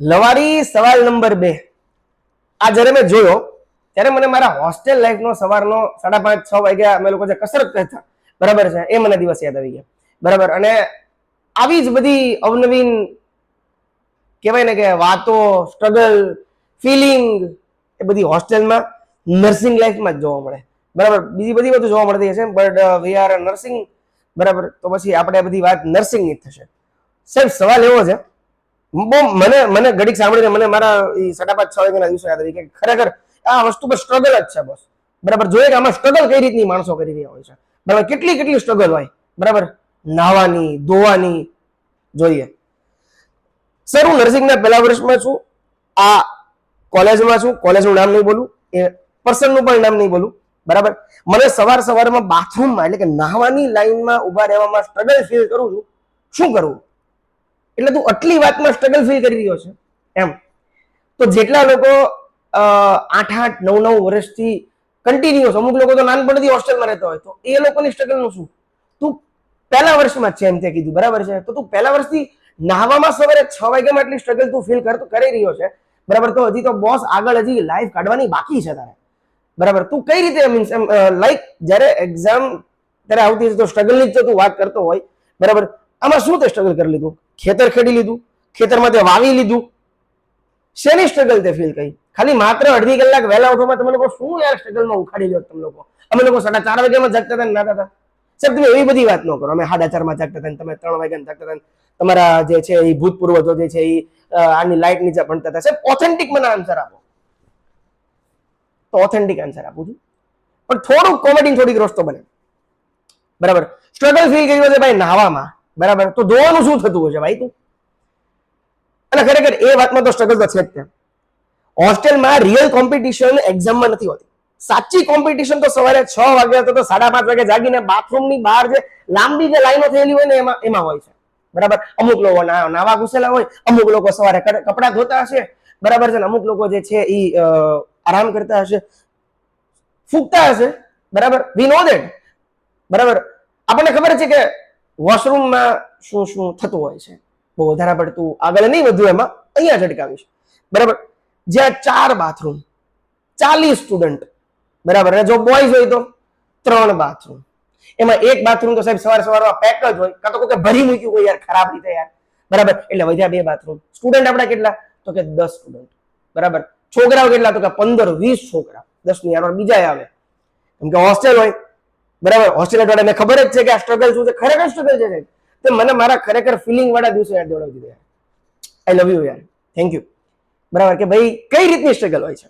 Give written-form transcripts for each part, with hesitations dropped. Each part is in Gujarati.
લવારી સવાલ નંબર 2. આ જ્યારે મેં જોયો ત્યારે મને મારા હોસ્ટેલ લાઈફનો સવારનો 5:30-6 વાગ્યા અમે લોકો જે કસરત કરતા, બરાબર છે, એ મને દિવસ યાદ આવી ગયા. બરાબર. અને આવી જ બધી અવનવીન કહેવાય ને કે વાતો, સ્ટ્રગલ, ફિલિંગ એ બધી હોસ્ટેલમાં નર્સિંગ લાઈફમાં જ જોવા મળે. બરાબર. બીજી બધી બધું જોવા મળતી હશે, બટ વી આર નર્સિંગ. બરાબર. તો પછી આપણે બધી વાત નર્સિંગની જ થશે. સાહેબ, સવાલ એવો છે, મને ઘડીક સાંભળીને મને મારા 5:30-6 વાગ્યાના દિવસો યાદ આવી કે ખરેખર આ વસ્તુ પર સ્ટ્રગલ જ છે બસ. બરાબર. જોઈએ કે આમાં સ્ટ્રગલ કઈ રીતની માણસો કરી રહ્યા હોય છે. બરાબર. કેટલી સ્ટ્રગલ હોય. બરાબર. નાહવાની, ધોવાની. જોઈએ સર, હું નર્સિંગના પહેલા વર્ષમાં છું. આ કોલેજમાં છું. કોલેજનું નામ નહીં બોલું, એ પર્સનનું પણ નામ નહીં બોલું. બરાબર. મને સવારમાં બાથરૂમમાં એટલે કે નાહવાની લાઈનમાં ઉભા રહેવામાં સ્ટ્રગલ ફીલ કરું છું. શું કરવું? એટલે તું આટલી વાતમાં સ્ટ્રગલ ફીલ કરી રહ્યો છે એમ. તો જેટલા લોકો 8-8, 9-9 વર્ષથી કન્ટિન્યુઅસ, અમુક લોકો તો નાનપણથી હોસ્ટેલમાં રહેતા હોય, તો એ લોકોની સ્ટ્રગલનું શું? તું પહેલા વર્ષમાં છે એમ તે કીધું, બરાબર છે, તો તું પહેલા વર્ષથી નાહવામાં સવારે 6 વાગ્યામાં એટલી સ્ટ્રગલ તું ફીલ કરી રહ્યો છે, બરાબર, તો હજી તો બોસ આગળ હજી લાઈફ કાઢવાની બાકી છે તારે. બરાબર. તું કઈ રીતે મીન્સ એમ લાઈક જ્યારે એક્ઝામ ત્યારે આવતી હશે તો સ્ટ્રગલની જ તું વાત કરતો હોય, બરાબર. આમાં શું તે સ્ટ્રગલ કરી લીધું? ખેતર ખેડી લીધું? ખેતરમાં તે વાવી લીધું? શેની સ્ટ્રગલ તે ફીલ કરી? ખાલી માત્ર અડધી કલાક વહેલા ઉઠવામાં તમે લોકો શું યાર સ્ટ્રગલમાં ઉખાડી લો તમે લોકો? અમે લોકો 4:30 વાગ્યામાં જાગતા હતા ને નાતા હતા. સાહેબ, તમે એવી બધી વાત ન કરો. અમે 4:30 જાગતા હતા, તમે 3 વાગ્યા જાગતા હતા. તમારા જે છે એ ભૂતપૂર્વજો જે છે એ આની લાઈટ નીચે ભણતા હતા. સાહેબ, ઓથેન્ટિક મને આન્સર આપો. તો ઓથેન્ટિક આન્સર આપું છું, પણ થોડુંક કોમેડી, થોડીક રસ્તો બને. બરાબર. સ્ટ્રગલ ફીલ કર્યું છે ભાઈ નાહવામાં, બરાબર, તો ધોવાનું શું થતું હશે ભાઈ તું? અને ખરેખર એ વાતમાં તો સ્ટ્રગલ તો છે જ. હોસ્ટેલમાં રિયલ કોમ્પિટિશન એક્ઝામમાં નથી હોતી. સાચી કોમ્પિટિશન તો સવારે 6 વાગ્યા તો 5:30 વાગે જાગીને બાથરૂમની બહાર જે લાંબી જે લાઈનો થયેલી હોય ને એમાં હોય છે. બરાબર. અમુક લોકો નાવા ઘૂસેલા હોય, અમુક લોકો સવારે કપડાં ધોતા હશે, બરાબર છે, અમુક લોકો જે છે એ આરામ કરતા હશે, ફૂંકતા હશે. બરાબર. વી નો ધેટ. બરાબર. આપણને ખબર છે કે વોશરૂમમાં શું શું થતું હોય છે. બહુ વધારે પડતું આગળ નહીં વધુ એમાં, અહીંયા ઝટકાવીશ. બરાબર. જ્યાં 4 બાથરૂમ, 40 સ્ટુડન્ટ, બરાબર, અને જો બોયઝ હોય તો 3 બાથરૂમ. એમાં એક બાથરૂમ તો સાહેબ સવારમાં પેક જ હોય, કાં તો કોઈ ભરી મૂક્યું હોય યાર ખરાબ રીતે યાર. બરાબર. એટલે વધ્યા 2 બાથરૂમ. સ્ટુડન્ટ આપણા કેટલા? તો કે 10 સ્ટુડન્ટ. બરાબર. છોકરાઓ કેટલા? તો કે 15-20 છોકરા. 10 ની યાર બીજા આવે, કેમ કે હોસ્ટેલ હોય. બરાબર. હોસ્ટેલ વાળા મેં ખબર જ છે કે આ સ્ટ્રગલ શું છે. ખરેખર સ્ટ્રગલ છે સાહેબ. તો મને મારા ખરેખર ફિલિંગ વાળા દિવસો યાદ દોડાવી દીધા. આઈ લવ યુ યાર. Thank you. બરાબર. કે ભાઈ કઈ રીતની સ્ટ્રગલ હોય છે.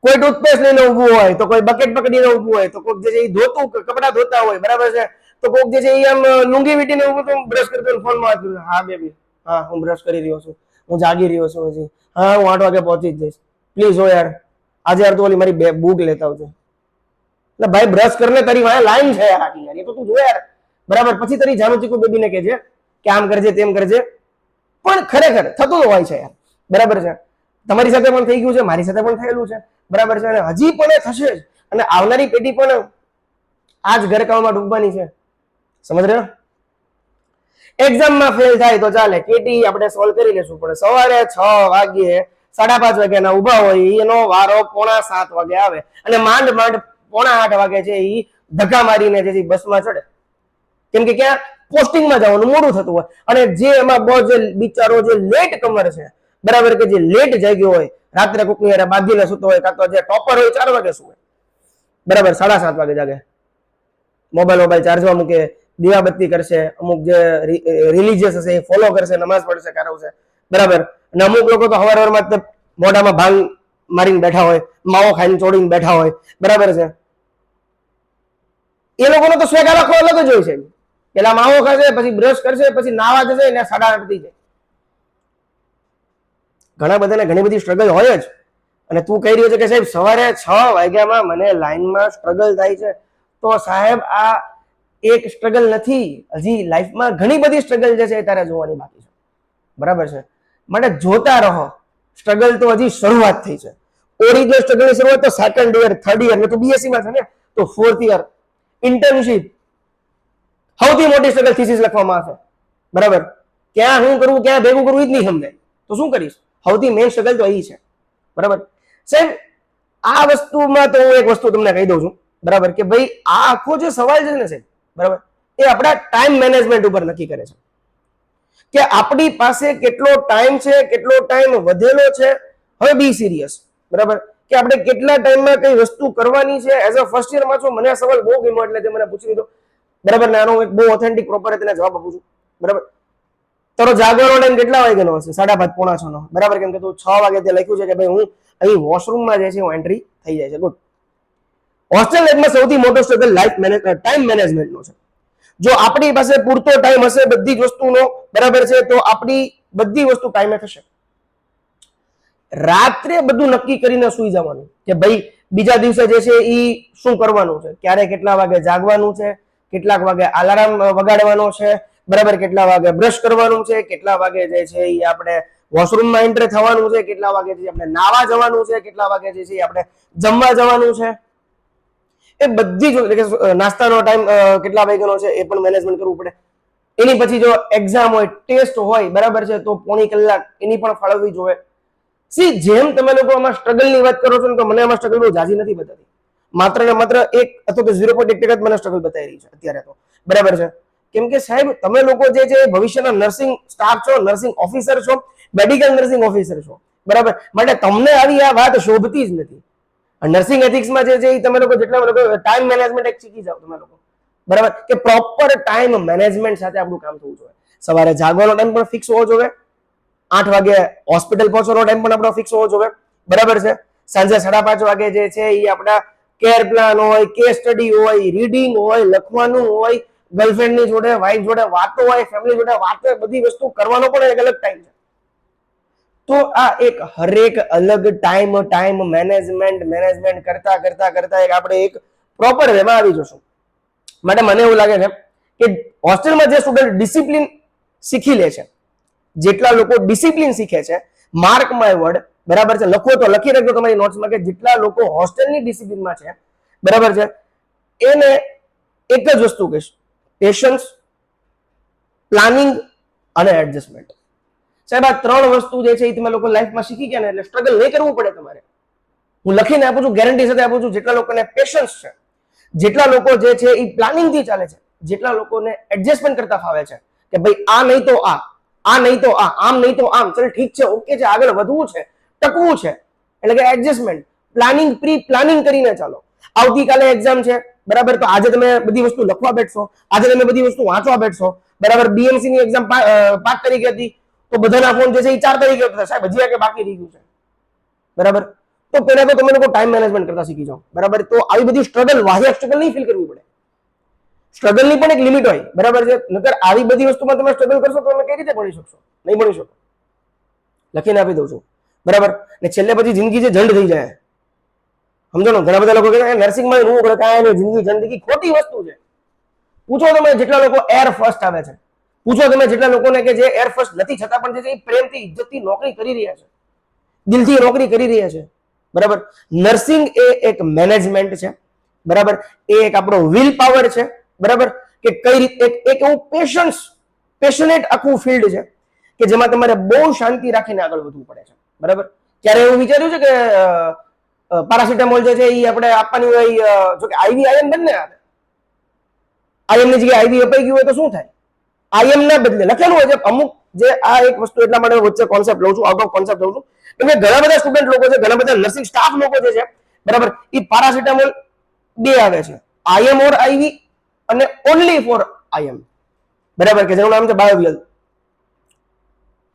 કોઈ ટૂથપેસ્ટ લઈને ઊભું હોય, તો કોઈ બકેટ પકડીને ઊભું હોય, તો કોઈ જે છે એ કપડા ધોતા હોય, બરાબર છે, તો કોઈક જે છે એ આમ લુંગી વીટીને ઊભું તો બ્રશ કરતો ફોનમાં વાત કરું. હા બેબી, હા હું બ્રશ કરી રહ્યો છું, હું જાગી રહ્યો છું હજી, હા હું 8 વાગે પહોંચી જ જઈશ, પ્લીઝ હો યાર, આજે યાર તો ઓલી મારી બુક લેતા આવજો. એટલે ભાઈ બ્રશ કરીને તારી વાંહે લાઈન છે યાર આખી યાર, એ તો તું જો યાર. બરાબર. પછી તારી જાણું ચીકુ બેબીને કહેજે કે આમ કરજે તેમ કરજે. પણ ખરેખર થતું હોય છે યાર. બરાબર છે. તમારી સાથે પણ થઈ ગયું છે, મારી સાથે પણ થયેલું છે. બરાબર છે. અને હજી પણ એ થશે જ. અને આવનારી પેઢી પણ આ જ ગરકાવમાં ડૂબવાની છે. સમજ રહ્યો? એક્ઝામમાં ફેલ થાય તો ચાલે, કેટી આપણે સોલ્વ કરી લેશું, પણ સવારે 6 વાગ્યે 5:30 વાગ્યાના ઉભા હોય એનો વારો 7:45 વાગે આવે, અને માંડ 7:45 વાગે છે એ ધક્કા મારીને જે બસમાં ચડે. કેમ કે ક્યાં પોસ્ટિંગમાં જવાનું મોડું થતું હોય. અને જે એમાં બહુ જે બિચારો જે લેટ કમર છે, બરાબર, કે જે લેટ જાગ્યો હોય, રાત્રે કોકની યાર બાંધીને સૂતો હોય, કાં તો જે ટોપર હોય 4 વાગે સુવે, બરાબર, 7:30 વાગે જાગે, મોબાઈલ ચાર્જમાં મૂકે, દીવાબત્તી કરશે, અમુક જે રિલીજીયસ હશે એ ફોલો કરશે, નમાઝ પડશે, કારવશે, બરાબર. અને અમુક લોકો તો હવારમાં મોઢામાં ભાંગ મારીને બેઠા હોય, માવો ખાઈને ચોડીને બેઠા હોય, બરાબર છે. એ લોકોનો તો સ્વેગ આખો અલગ જ હોય છે. પેલા માવો ખાશે, પછી બ્રશ કરશે, પછી નાવા જશે, ને 8:30 થઈ જાય. ઘણા બધાને ઘણી બધી સ્ટ્રગલ હોય જ. અને તું કહી રહ્યો છે કે સાહેબ સવારે 6 વાગ્યામાં મને લાઈનમાં સ્ટ્રગલ થાય છે, તો સાહેબ આ એક સ્ટ્રગલ નથી, હજી લાઈફમાં ઘણી બધી સ્ટ્રગલ જે છે એ તારે જોવાની બાકી છે. બરાબર છે. માટે જોતા રહો. સ્ટ્રગલ તો હજી શરૂઆત થઈ છે. ઓરિજિનલ સ્ટ્રગલની શરૂઆત તો 2nd યર, 3rd યર, તો બીએસસી માં છે ને, તો 4th યર ઇન્ટર્નશિપ સૌથી મોટી સ્ટ્રગલ થીસીસ લખવામાં આવશે. બરાબર. ક્યાં હું કરવું, ક્યાં ભેગું કરવું એ જ નહીં સમજાય. તો શું કરીશ? સૌથી મેઇન સ્ટ્રગલ તો એ છે. બરાબર સાહેબ, આ વસ્તુમાં તો હું એક વસ્તુ તમને કહી દઉં છું. બરાબર કે ભાઈ આ આખો જે સવાલ છે ને સાહેબ, બરાબર, એ આપણા ટાઈમ મેનેજમેન્ટ ઉપર નક્કી કરે છે કે આપણી પાસે કેટલો ટાઈમ છે, કેટલો ટાઈમ વધેલો છે. હવે બી સિરિયસ. બરાબર કે આપણે કેટલા ટાઈમમાં કઈ વસ્તુ કરવાની છે. એઝ અ ફર્સ્ટ યર માં છો, મને આ સવાલ બહુ ગમ્યો એટલે તે મને પૂછી લીધો. બરાબર ને આનો એક બહુ ઓથેન્ટિક પ્રોપર તેને જવાબ આપું છું. બરાબર, તારો જાગવાનો ટાઈમ કેટલા વાગ્યાનો હશે? 5:30 પોણા 6 નો. બરાબર, કેમ કે તું 6 વાગે તે લખ્યું છે કે ભાઈ હું અહીં વોશરૂમમાં જે છે હું એન્ટ્રી થઈ જાય છે. ગુડ. હોસ્ટેલ લાઈફમાં સૌથી મોટો સ્ટ્રગલ ટાઈમ મેનેજમેન્ટનો છે. જો આપણી પાસે પૂરતો ટાઈમ હશે બધી જ વસ્તુનો, બરાબર છે, તો આપણી બધી વસ્તુ ટાઈમે થશે. રાત્રે બધું નક્કી કરીને સુઈ જવાનું કે ભાઈ બીજા દિવસે જે છે એ શું કરવાનું છે, ક્યારે કેટલા વાગે જાગવાનું છે, કેટલાક વાગે અલાર્મ વગાડવાનો છે, બરાબર, કેટલા વાગે બ્રશ કરવાનું છે, કેટલા વાગે જે છે એ આપણે વોશરૂમમાં એન્ટર થવાનું છે, કેટલા વાગે જે આપણે નાવા જવાનું છે, કેટલા વાગે જે છે આપણે જમવા જવાનું છે. એ બધી જ નાસ્તાનો ટાઈમ કેટલા વાગ્યાનો છે એ પણ મેનેજમેન્ટ કરવું પડે. એની પછી જો એક્ઝામ હોય, ટેસ્ટ હોય, બરાબર છે, તો પોણી કલાક એની પણ ફાળવવી જોઈએ. સી જેમ તમે લોકો આમાં સ્ટ્રગલની વાત કરો છો ને, તો મને આમાં સ્ટ્રગલ બહુ જાજી નથી બતાવી. માત્ર ને માત્ર 1 અથવા તો 0.1% જ મને સ્ટ્રગલ બતાવી રહી છે અત્યારે તો. બરાબર છે, કેમ કે સાહેબ તમે લોકો જે છે ભવિષ્યના નર્સિંગ સ્ટાફ છો, નર્સિંગ ઓફિસર છો, મેડિકલ નર્સિંગ ઓફિસર છો. બરાબર, માટે તમને આવી આ વાત શોભતી જ નથી. નર્સિંગ એથિક્સમાં જે છે એ તમે લોકો જેટલા લોકો ટાઈમ મેનેજમેન્ટ એક શીખી જાવ તમે લોકો. બરાબર કે પ્રોપર ટાઈમ મેનેજમેન્ટ સાથે આપણું કામ થવું જોઈએ. સવારે જાગવાનો ટાઈમ પણ ફિક્સ હોવો જોઈએ. 8 વાગે હોસ્પિટલ પહોંચવાનો ટાઈમ પણ આપણો ફિક્સ હોવો જોઈએ. બરાબર છે, સાંજે 5:30 વાગે જે છે એ આપણા કેર પ્લાન હોય, કેસ સ્ટડી હોય, રીડિંગ હોય, લખવાનું હોય, ગર્લફ્રેન્ડની જોડે, વાઈફ જોડે વાતો હોય, ફેમિલી જોડે વાતો હોય, બધી વસ્તુ કરવાનો પણ એક અલગ ટાઈમ છે. તો આ એક હરેક અલગ ટાઈમ મેનેજમેન્ટ કરતા કરતા કરતા આપણે એક પ્રોપર વેમાં આવી જશું. માટે મને એવું લાગે છે કે હોસ્ટેલમાં જે સ્ટુડન્ટ ડિસિપ્લિન શીખી લે છે, જેટલા લોકો ડિસિપ્લિન શીખે છે, માર્ક માય વર્ડ, બરાબર છે, લખો તો લખી રાખજો તમારી નોટ્સમાં કે જેટલા લોકો હોસ્ટેલની ડિસિપ્લિનમાં છે, બરાબર છે, એને એક જ વસ્તુ કહીશ: પેશન્સ, પ્લાનિંગ અને એડજસ્ટમેન્ટ. સાહેબ આ 3 વસ્તુ જે છે એ તમે લોકો લાઈફમાં શીખી ગયા ને એટલે સ્ટ્રગલ નહીં કરવું પડે તમારે. હું લખીને આપું છું, ગેરંટી સાથે આપું છું. જેટલા લોકોને પેશન્સ છે, જેટલા લોકો જે છે એ પ્લાનિંગ થી ચાલે છે, જેટલા લોકોને એડજસ્ટમેન્ટ કરતા ફાવે છે કે ભાઈ આ નહીં તો આ નહીં તો આમ નહીં તો આમ, ચલ ઠીક છે, ઓકે છે, આગળ વધવું છે, ટકવું છે, એટલે કે એડજસ્ટમેન્ટ, પ્લાનિંગ, પ્રી પ્લાનિંગ કરીને ચાલો. આવતીકાલે એક્ઝામ છે, બરાબર, તો આજે તમે બધી વસ્તુ લખવા બેઠશો, આજે તમે બધી વસ્તુ વાંચવા બેઠશો. બરાબર, બીએમસી ની એક્ઝામ 5 તારીખે હતી, તો બધાના ફોન જે છે એ 4 તારીખે હતા. સાહેબ હજી કે બાકી રહી ગયું છે. બરાબર, તો પહેલા તો તમે લોકો ટાઈમ મેનેજમેન્ટ કરતા શીખી જાઓ. બરાબર, તો આવી બધી સ્ટ્રગલ, વાહિયાત સ્ટ્રગલ નહીં ફીલ કરવી પડે. સ્ટ્રગલ ની પણ એક લિમિટ હોય. બરાબર છે, નકર આવી બધી વસ્તુમાં તમે સ્ટ્રગલ કરશો તો તમે કઈ રીતે ભણી શકશો? નહીં ભણી શકો. લખીને આપી દઉં છું. બરાબર, ને છેલ્લે પછી જિંદગી જે જંડ થઈ જાય, સમજો ને. ઘણા બધા લોકો કહે નર્સિંગમાં હું કરે કાંઈ નહીં, જિંદગી જિંદગી ખોટી વસ્તુ છે. પૂછો તમે જેટલા લોકો એર ફર્સ્ટ આવે છે, પૂછો તમે જેટલા લોકોને કે જે એર ફર્સ્ટ નથી છતાં પણ જે છે એ પ્રેમથી, ઇજ્જતથી નોકરી કરી રહ્યા છે, દિલથી નોકરી કરી રહ્યા છે. બરાબર, નર્સિંગ એ એક મેનેજમેન્ટ છે. બરાબર, એ એક આપણો વિલ પાવર છે. બરાબર, કે કઈ રીતે એક એવું પેશનેટ આખું ફિલ્ડ છે કે જેમાં તમારે બહુ શાંતિ રાખીને આગળ વધવું પડે છે. બરાબર, ત્યારે એવું વિચાર્યું છે કે પેરાસિટામોલ જે છે એ આપણે આપવાની હોય, જો કે આઈવી આઈએમ બંને આવે. આઈએમ ની જગ્યાએ આઈવી અપાઈ ગયું હોય તો શું થાય? આઈએમ ના બદલે લખેલું હોય છે અમુક જે આ એક વસ્તુ, એટલા માટે વચ્ચે કોન્સેપ્ટ લઉં છું, આઉટ ઓફ કોન્સેપ્ટ લઉં છું. એટલે ઘણા બધા સ્ટુડન્ટ લોકો છે, ઘણા બધા નર્સિંગ સ્ટાફ લોકો જે છે, બરાબર, એ પેરાસિટામોલ 2 આવે છે, આઈએમ ઓર આઈવી અને ઓનલી ફોર આઈએમ. બરાબર, કે જેનું નામ છે બાયોવિયલ.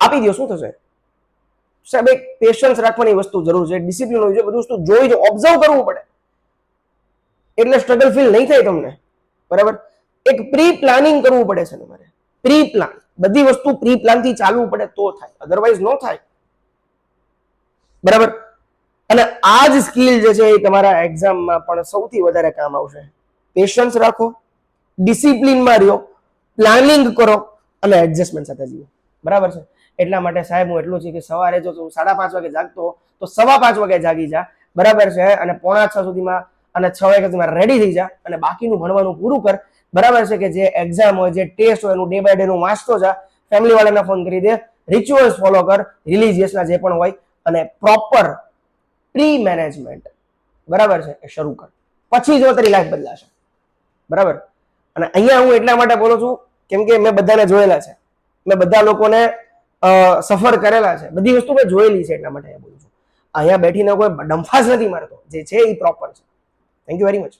આપી દો, શું થશે સાહેબ? એક પેશન્સ રાખવાની વસ્તુ જરૂર છે, ડિસિપ્લિન હોય છે, બધું વસ્તુ જોઈ જો ઓબ્ઝર્વ કરવું પડે, એટલે સ્ટ્રગલ ફીલ નહીં થાય તમને. બરાબર, એક પ્રી પ્લાનિંગ કરવું પડે છે તમારે. પ્રી પ્લાન, બધી વસ્તુ પ્રી પ્લાન થી ચાલવું પડે તો થાય, અધરવાઇઝ નો થાય. બરાબર, અને આ જ સ્કિલ જે છે એ તમારા એક્ઝામમાં પણ સૌથી વધારે કામ આવશે. પેશન્સ રાખો, ડિસિપ્લિનમાં રહ્યો, પ્લાનિંગ કરો અને એડજસ્ટમેન્ટ સાથે જીવો. બરાબર છે, એટલા માટે સાહેબ હું એટલું છે કે સવારે જો તું 5:30 વાગે જાગતો તો 5:15 વાગે જાગી જા. બરાબર છે, અને 5:45 સુધીમાં અને 6 વાગ્યા સુધીમાં રેડી થઈ જા અને બાકીનું ભણવાનું પૂરું કર. બરાબર છે, કે જે એક્ઝામ હોય, જે ટેસ્ટ હોય એનું ડે બાય ડે નું વાંચતો જા. ફેમિલી વાળાને ફોન કરી દે, રિચ્યુઅલ્સ ફોલો કર, રિલિજિયસના જે પણ હોય, અને પ્રોપર પ્રી મેનેજમેન્ટ, બરાબર છે, એ શરૂ કર. પછી જો તારી લાઈફ બદલાશે. બરાબર. અને અહીંયા હું એટલા માટે બોલું છું કેમ કે મેં બધાને જોયેલા છે, મેં બધા લોકોને સફર કરેલા છે, બધી વસ્તુ મેં જોયેલી છે, એટલા માટે બોલું છું. અહીંયા બેઠીને કોઈ ડંફાસ નથી મારતો, જે છે એ પ્રોપર છે. Thank you very much.